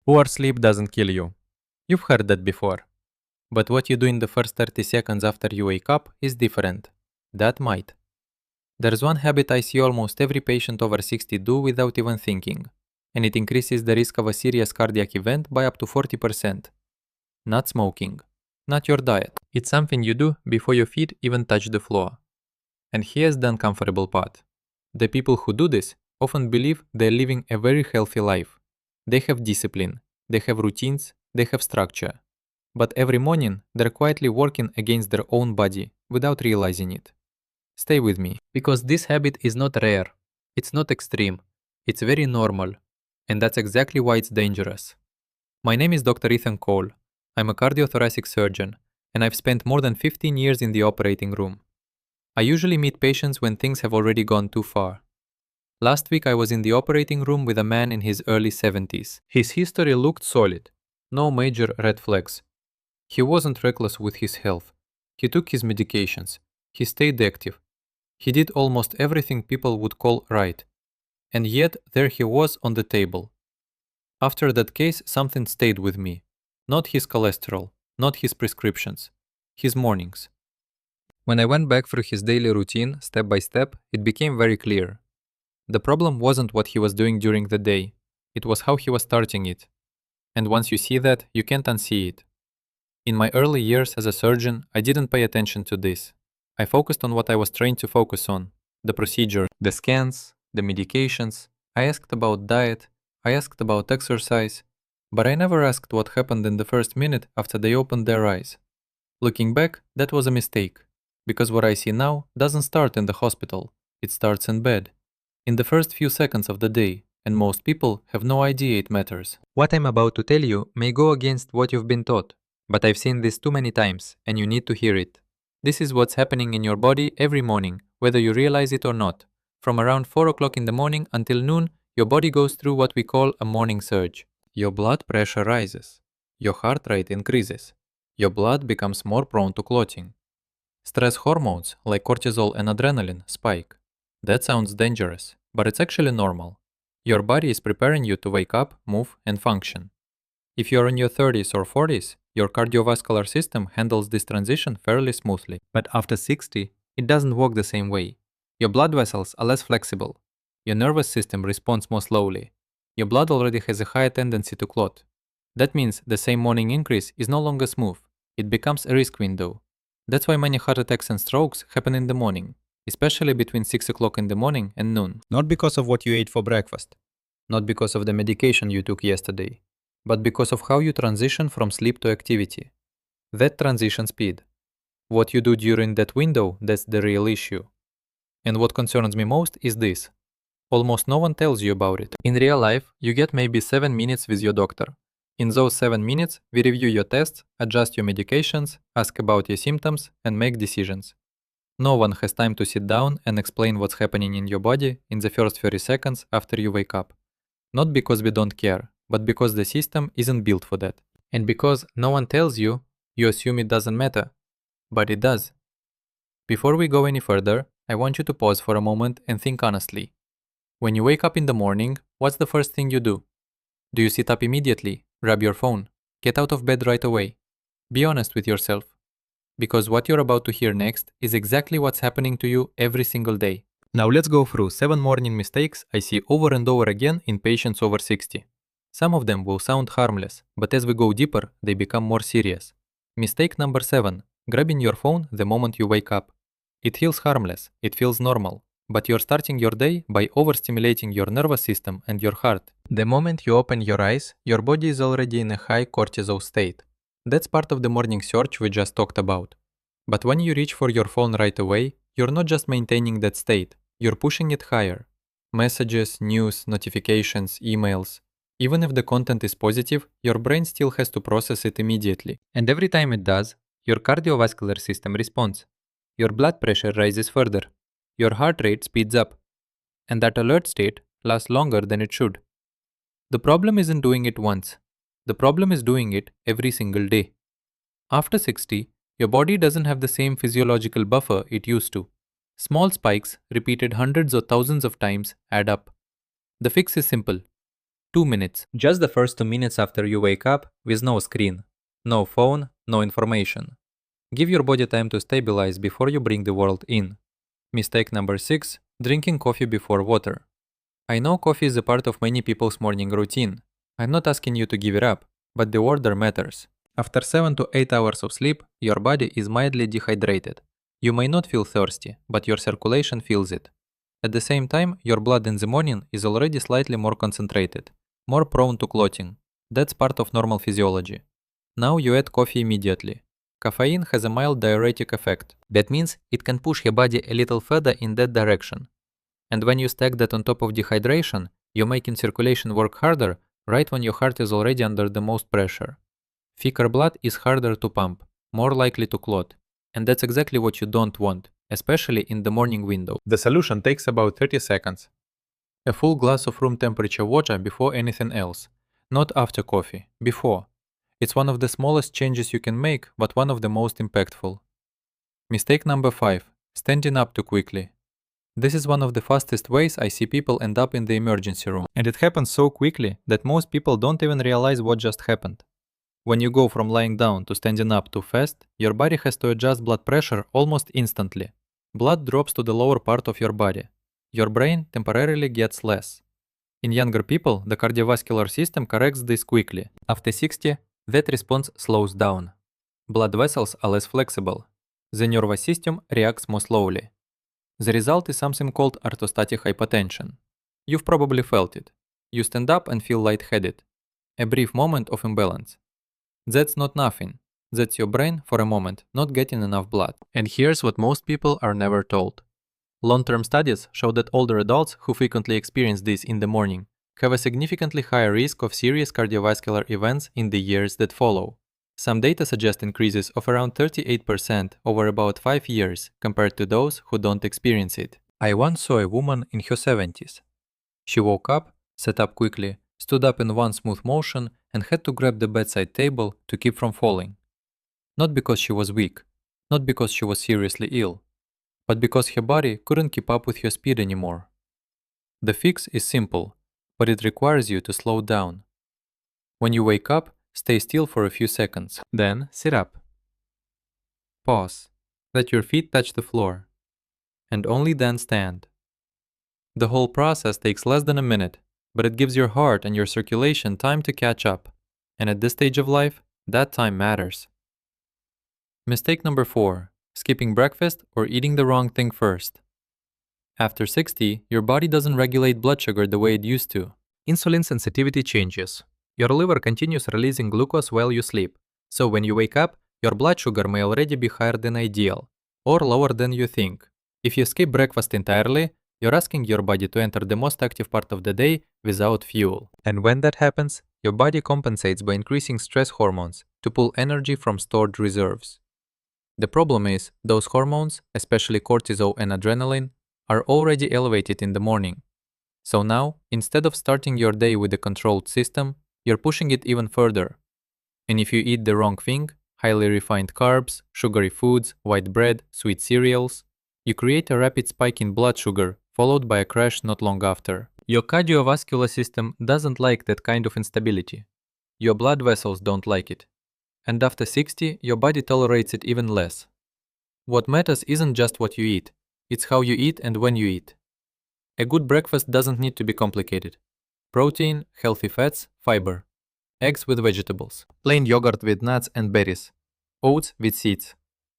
Poor sleep doesn't kill you. You've heard that before. But what you do in the first 30 seconds after you wake up is different. That might. There's one habit I see almost every patient over 60 do without even thinking, and it increases the risk of a serious cardiac event by up to 40%. Not smoking. Not your diet. It's something you do before your feet even touch the floor. And here's the uncomfortable part. The people who do this often believe they're living a very healthy life. They have discipline, they have routines, they have structure. But every morning, they're quietly working against their own body without realizing it. Stay with me, because this habit is not rare, it's not extreme, it's very normal, and that's exactly why it's dangerous. My name is Dr. Ethan Cole. I'm a cardiothoracic surgeon, and I've spent more than 15 years in the operating room. I usually meet patients when things have already gone too far. Last week I was in the operating room with a man in his early 70s. His history looked solid. No major red flags. He wasn't reckless with his health. He took his medications. He stayed active. He did almost everything people would call right. And yet there he was on the table. After that case, something stayed with me. Not his cholesterol, not his prescriptions. His mornings. When I went back through his daily routine, step by step, it became very clear. The problem wasn't what he was doing during the day. It was how he was starting it. And once you see that, you can't unsee it. In my early years as a surgeon, I didn't pay attention to this. I focused on what I was trained to focus on. The procedure, the scans, the medications. I asked about diet. I asked about exercise. But I never asked what happened in the first minute after they opened their eyes. Looking back, that was a mistake. Because what I see now doesn't start in the hospital. It starts in bed. In the first few seconds of the day. And most people have no idea it matters. What I'm about to tell you may go against what you've been taught. But I've seen this too many times, and you need to hear it. This is what's happening in your body every morning, whether you realize it or not. From around 4 o'clock in the morning until noon, your body goes through what we call a morning surge. Your blood pressure rises. Your heart rate increases. Your blood becomes more prone to clotting. Stress hormones like cortisol and adrenaline spike. That sounds dangerous, but it's actually normal. Your body is preparing you to wake up, move, and function. If you're in your 30s or 40s, your cardiovascular system handles this transition fairly smoothly. But after 60, it doesn't work the same way. Your blood vessels are less flexible. Your nervous system responds more slowly. Your blood already has a higher tendency to clot. That means the same morning increase is no longer smooth. It becomes a risk window. That's why many heart attacks and strokes happen in the morning, especially between 6 o'clock in the morning and noon. Not because of what you ate for breakfast. Not because of the medication you took yesterday. But because of how you transition from sleep to activity. That transition speed. What you do during that window, that's the real issue. And what concerns me most is this. Almost no one tells you about it. In real life, you get maybe 7 minutes with your doctor. In those 7 minutes, we review your tests, adjust your medications, ask about your symptoms, and make decisions. No one has time to sit down and explain what's happening in your body in the first 30 seconds after you wake up. Not because we don't care, but because the system isn't built for that. And because no one tells you, you assume it doesn't matter. But it does. Before we go any further, I want you to pause for a moment and think honestly. When you wake up in the morning, what's the first thing you do? Do you sit up immediately, grab your phone, get out of bed right away? Be honest with yourself. Because what you're about to hear next is exactly what's happening to you every single day. Now let's go through 7 morning mistakes I see over and over again in patients over 60. Some of them will sound harmless, but as we go deeper, they become more serious. Mistake number 7. Grabbing your phone the moment you wake up. It feels harmless, it feels normal, but you're starting your day by overstimulating your nervous system and your heart. The moment you open your eyes, your body is already in a high cortisol state. That's part of the morning surge we just talked about. But when you reach for your phone right away, you're not just maintaining that state, you're pushing it higher. Messages, news, notifications, emails. Even if the content is positive, your brain still has to process it immediately. And every time it does, your cardiovascular system responds. Your blood pressure rises further. Your heart rate speeds up. And that alert state lasts longer than it should. The problem isn't doing it once. The problem is doing it every single day. After 60, your body doesn't have the same physiological buffer it used to. Small spikes, repeated hundreds or thousands of times, add up. The fix is simple. 2 minutes. Just the first 2 minutes after you wake up with no screen, no phone, no information. Give your body time to stabilize before you bring the world in. Mistake number 6. Drinking coffee before water. I know coffee is a part of many people's morning routine. I'm not asking you to give it up, but the order matters. After 7 to 8 hours of sleep, your body is mildly dehydrated. You may not feel thirsty, but your circulation feels it. At the same time, your blood in the morning is already slightly more concentrated, more prone to clotting. That's part of normal physiology. Now you add coffee immediately. Caffeine has a mild diuretic effect. That means it can push your body a little further in that direction. And when you stack that on top of dehydration, you're making circulation work harder right when your heart is already under the most pressure. Thicker blood is harder to pump, more likely to clot. And that's exactly what you don't want, especially in the morning window. The solution takes about 30 seconds. A full glass of room temperature water before anything else. Not after coffee, before. It's one of the smallest changes you can make, but one of the most impactful. Mistake number 5. Standing up too quickly. This is one of the fastest ways I see people end up in the emergency room. And it happens so quickly that most people don't even realize what just happened. When you go from lying down to standing up too fast, your body has to adjust blood pressure almost instantly. Blood drops to the lower part of your body. Your brain temporarily gets less. In younger people, the cardiovascular system corrects this quickly. After 60, that response slows down. Blood vessels are less flexible. The nervous system reacts more slowly. The result is something called orthostatic hypotension. You've probably felt it. You stand up and feel lightheaded. A brief moment of imbalance. That's not nothing. That's your brain, for a moment, not getting enough blood. And here's what most people are never told. Long-term studies show that older adults who frequently experience this in the morning have a significantly higher risk of serious cardiovascular events in the years that follow. Some data suggest increases of around 38% over about 5 years compared to those who don't experience it. I once saw a woman in her 70s. She woke up, sat up quickly, stood up in one smooth motion, and had to grab the bedside table to keep from falling. Not because she was weak, not because she was seriously ill, but because her body couldn't keep up with her speed anymore. The fix is simple, but it requires you to slow down. When you wake up, stay still for a few seconds. Then sit up. Pause. Let your feet touch the floor. And only then stand. The whole process takes less than a minute, but it gives your heart and your circulation time to catch up. And at this stage of life, that time matters. Mistake number 4. Skipping breakfast or eating the wrong thing first. After 60, your body doesn't regulate blood sugar the way it used to. Insulin sensitivity changes. Your liver continues releasing glucose while you sleep. So when you wake up, your blood sugar may already be higher than ideal, or lower than you think. If you skip breakfast entirely, you're asking your body to enter the most active part of the day without fuel. And when that happens, your body compensates by increasing stress hormones to pull energy from stored reserves. The problem is, those hormones, especially cortisol and adrenaline, are already elevated in the morning. So now, instead of starting your day with a controlled system, you're pushing it even further. And if you eat the wrong thing, highly refined carbs, sugary foods, white bread, sweet cereals, you create a rapid spike in blood sugar, followed by a crash not long after. Your cardiovascular system doesn't like that kind of instability. Your blood vessels don't like it. And after 60, your body tolerates it even less. What matters isn't just what you eat, it's how you eat and when you eat. A good breakfast doesn't need to be complicated. Protein, healthy fats, fiber. Eggs with vegetables. Plain yogurt with nuts and berries. Oats with seeds.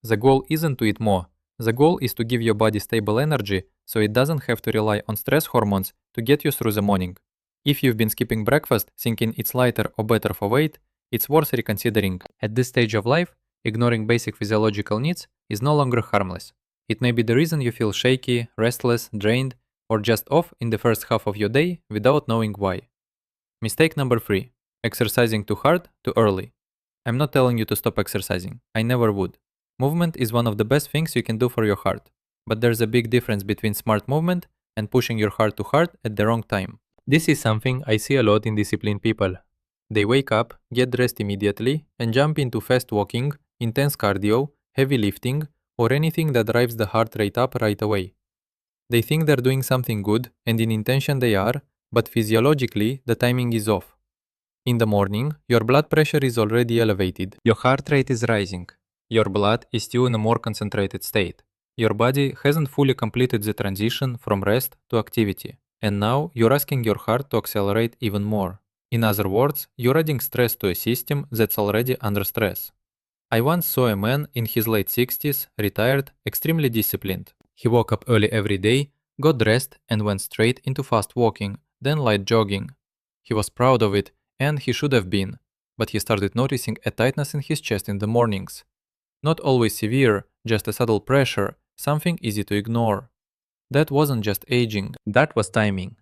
The goal isn't to eat more. The goal is to give your body stable energy so it doesn't have to rely on stress hormones to get you through the morning. If you've been skipping breakfast thinking it's lighter or better for weight, it's worth reconsidering. At this stage of life, ignoring basic physiological needs is no longer harmless. It may be the reason you feel shaky, restless, drained, or just off in the first half of your day without knowing why. Mistake number 3. Exercising too hard, too early. I'm not telling you to stop exercising. I never would. Movement is one of the best things you can do for your heart. But there's a big difference between smart movement and pushing your heart too hard at the wrong time. This is something I see a lot in disciplined people. They wake up, get dressed immediately, and jump into fast walking, intense cardio, heavy lifting, or anything that drives the heart rate up right away. They think they're doing something good, and in intention they are, but physiologically, the timing is off. In the morning, your blood pressure is already elevated. Your heart rate is rising. Your blood is still in a more concentrated state. Your body hasn't fully completed the transition from rest to activity. And now you're asking your heart to accelerate even more. In other words, you're adding stress to a system that's already under stress. I once saw a man in his late 60s, retired, extremely disciplined. He woke up early every day, got dressed, and went straight into fast walking, then light jogging. He was proud of it, and he should have been, but he started noticing a tightness in his chest in the mornings. Not always severe, just a subtle pressure, something easy to ignore. That wasn't just aging, that was timing.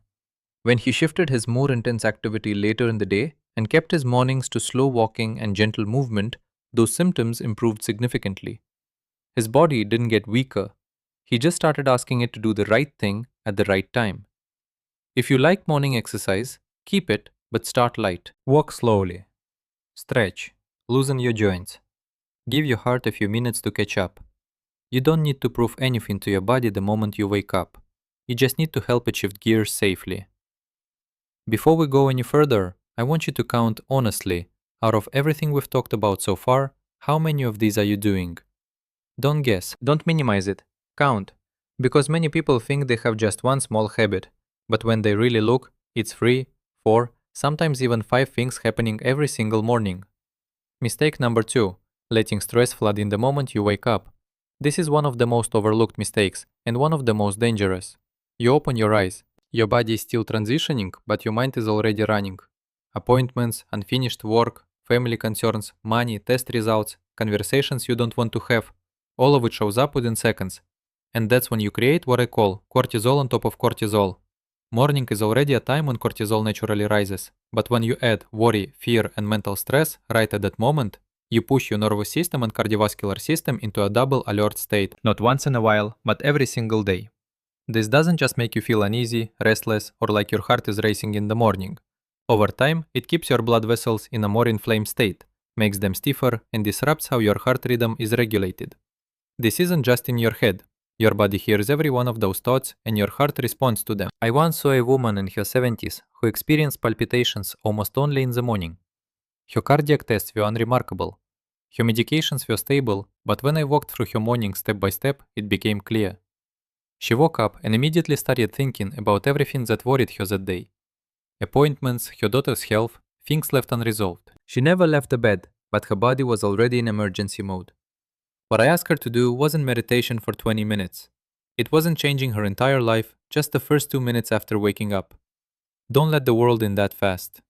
When he shifted his more intense activity later in the day and kept his mornings to slow walking and gentle movement, those symptoms improved significantly. His body didn't get weaker. He just started asking it to do the right thing at the right time. If you like morning exercise, keep it, but start light. Walk slowly. Stretch. Loosen your joints. Give your heart a few minutes to catch up. You don't need to prove anything to your body the moment you wake up. You just need to help it shift gears safely. Before we go any further, I want you to count honestly, out of everything we've talked about so far, how many of these are you doing? Don't guess, don't minimize it, count. Because many people think they have just one small habit, but when they really look, it's 3, 4, sometimes even 5 things happening every single morning. Mistake number 2, letting stress flood in the moment you wake up. This is one of the most overlooked mistakes and one of the most dangerous. You open your eyes. Your body is still transitioning, but your mind is already running. Appointments, unfinished work, family concerns, money, test results, conversations you don't want to have, all of it shows up within seconds. And that's when you create what I call cortisol on top of cortisol. Morning is already a time when cortisol naturally rises, but when you add worry, fear, and mental stress right at that moment, you push your nervous system and cardiovascular system into a double alert state. Not once in a while, but every single day. This doesn't just make you feel uneasy, restless, or like your heart is racing in the morning. Over time, it keeps your blood vessels in a more inflamed state, makes them stiffer, and disrupts how your heart rhythm is regulated. This isn't just in your head. Your body hears every one of those thoughts, and your heart responds to them. I once saw a woman in her 70s who experienced palpitations almost only in the morning. Her cardiac tests were unremarkable. Her medications were stable, but when I walked through her morning step by step, it became clear. She woke up and immediately started thinking about everything that worried her that day. Appointments, her daughter's health, things left unresolved. She never left the bed, but her body was already in emergency mode. What I asked her to do wasn't meditation for 20 minutes. It wasn't changing her entire life, just the first 2 minutes after waking up. Don't let the world in that fast.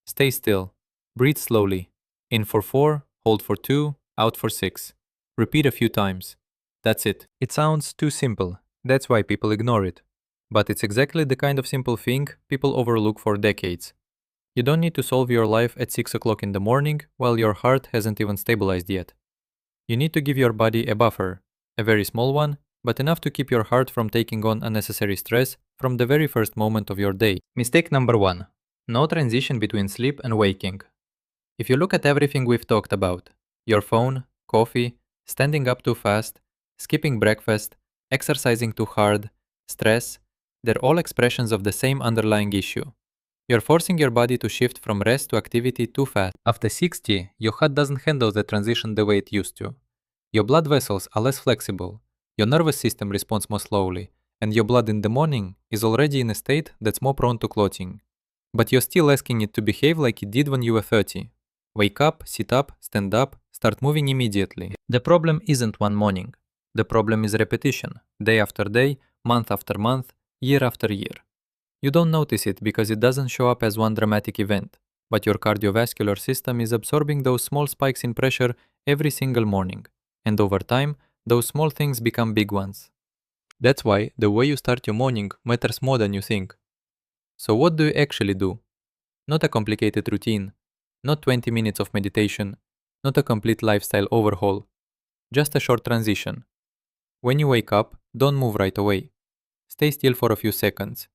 Stay still. Breathe slowly. In for 4, hold for 2, out for 6. Repeat a few times. That's it. It sounds too simple. That's why people ignore it. But it's exactly the kind of simple thing people overlook for decades. You don't need to solve your life at 6 o'clock in the morning while your heart hasn't even stabilized yet. You need to give your body a buffer, a very small one, but enough to keep your heart from taking on unnecessary stress from the very first moment of your day. Mistake number 1. No transition between sleep and waking. If you look at everything we've talked about, your phone, coffee, standing up too fast, skipping breakfast, exercising too hard, stress, they're all expressions of the same underlying issue. You're forcing your body to shift from rest to activity too fast. After 60, your heart doesn't handle the transition the way it used to. Your blood vessels are less flexible, your nervous system responds more slowly, and your blood in the morning is already in a state that's more prone to clotting. But you're still asking it to behave like it did when you were 30. Wake up, sit up, stand up, start moving immediately. The problem isn't one morning. The problem is repetition, day after day, month after month, year after year. You don't notice it because it doesn't show up as one dramatic event, but your cardiovascular system is absorbing those small spikes in pressure every single morning, and over time, those small things become big ones. That's why the way you start your morning matters more than you think. So what do you actually do? Not a complicated routine, not 20 minutes of meditation, not a complete lifestyle overhaul, just a short transition. When you wake up, don't move right away. Stay still for a few seconds.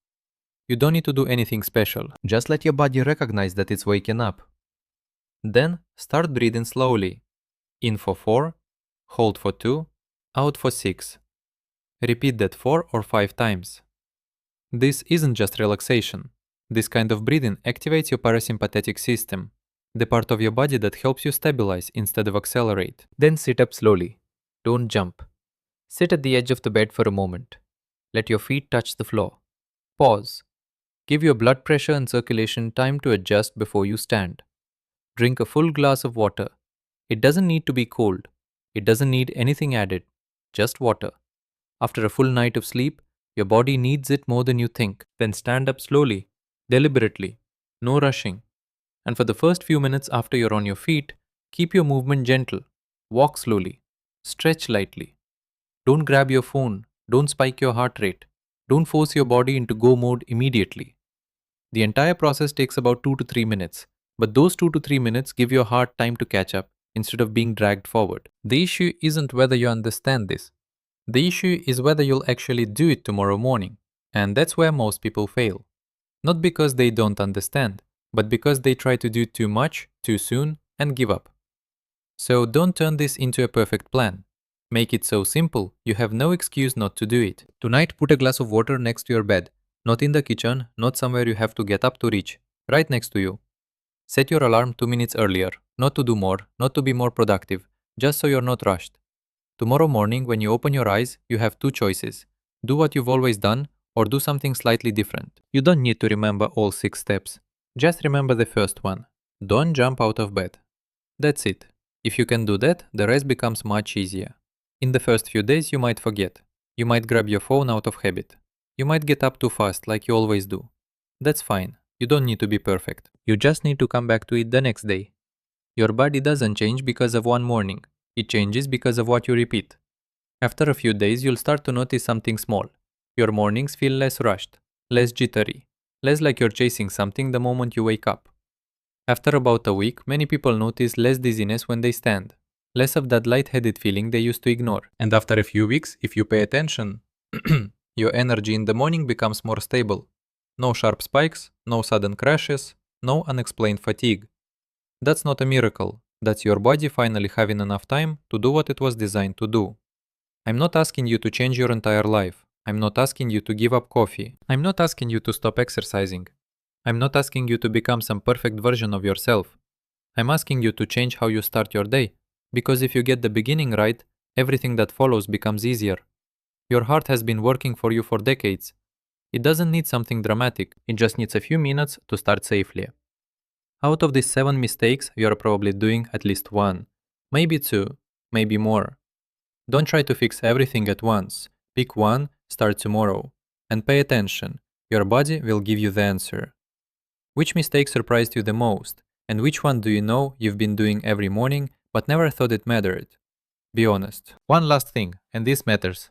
You don't need to do anything special, just let your body recognize that it's waking up. Then start breathing slowly. In for 4, hold for 2, out for 6. Repeat that 4 or 5 times. This isn't just relaxation. This kind of breathing activates your parasympathetic system, the part of your body that helps you stabilize instead of accelerate. Then sit up slowly. Don't jump. Sit at the edge of the bed for a moment. Let your feet touch the floor. Pause. Give your blood pressure and circulation time to adjust before you stand. Drink a full glass of water. It doesn't need to be cold. It doesn't need anything added. Just water. After a full night of sleep, your body needs it more than you think. Then stand up slowly, deliberately. No rushing. And for the first few minutes after you're on your feet, keep your movement gentle. Walk slowly. Stretch lightly. Don't grab your phone. Don't spike your heart rate. Don't force your body into go mode immediately. The entire process takes about 2 to 3 minutes, but those 2 to 3 minutes give your heart time to catch up instead of being dragged forward. The issue isn't whether you understand this. The issue is whether you'll actually do it tomorrow morning. And that's where most people fail. Not because they don't understand, but because they try to do too much, too soon, and give up. So don't turn this into a perfect plan. Make it so simple, you have no excuse not to do it. Tonight, put a glass of water next to your bed. Not in the kitchen, not somewhere you have to get up to reach. Right next to you. Set your alarm 2 minutes earlier. Not to do more, not to be more productive, just so you're not rushed. Tomorrow morning, when you open your eyes, you have 2 choices. Do what you've always done, or do something slightly different. You don't need to remember all 6 steps. Just remember the first one. Don't jump out of bed. That's it. If you can do that, the rest becomes much easier. In the first few days, you might forget. You might grab your phone out of habit. You might get up too fast, like you always do. That's fine. You don't need to be perfect. You just need to come back to it the next day. Your body doesn't change because of one morning. It changes because of what you repeat. After a few days, you'll start to notice something small. Your mornings feel less rushed, less jittery, less like you're chasing something the moment you wake up. After about a week, many people notice less dizziness when they stand, less of that lightheaded feeling they used to ignore. And after a few weeks, if you pay attention, your energy in the morning becomes more stable. No sharp spikes, no sudden crashes, no unexplained fatigue. That's not a miracle. That's your body finally having enough time to do what it was designed to do. I'm not asking you to change your entire life. I'm not asking you to give up coffee. I'm not asking you to stop exercising. I'm not asking you to become some perfect version of yourself. I'm asking you to change how you start your day. Because if you get the beginning right, everything that follows becomes easier. Your heart has been working for you for decades. It doesn't need something dramatic. It just needs a few minutes to start safely. Out of these 7 mistakes, you're probably doing at least 1. Maybe 2. Maybe more. Don't try to fix everything at once. Pick 1, start tomorrow. And pay attention. Your body will give you the answer. Which mistake surprised you the most? And which one do you know you've been doing every morning but never thought it mattered? Be honest. One last thing, and this matters.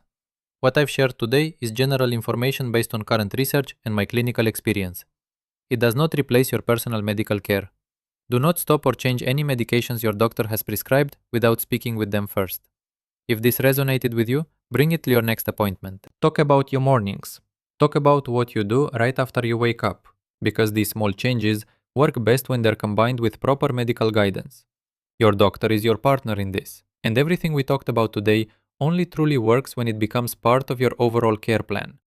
What I've shared today is general information based on current research and my clinical experience. It does not replace your personal medical care. Do not stop or change any medications your doctor has prescribed without speaking with them first. If this resonated with you, bring it to your next appointment. Talk about your mornings. Talk about what you do right after you wake up, because these small changes work best when they're combined with proper medical guidance. Your doctor is your partner in this, and everything we talked about today only truly works when it becomes part of your overall care plan.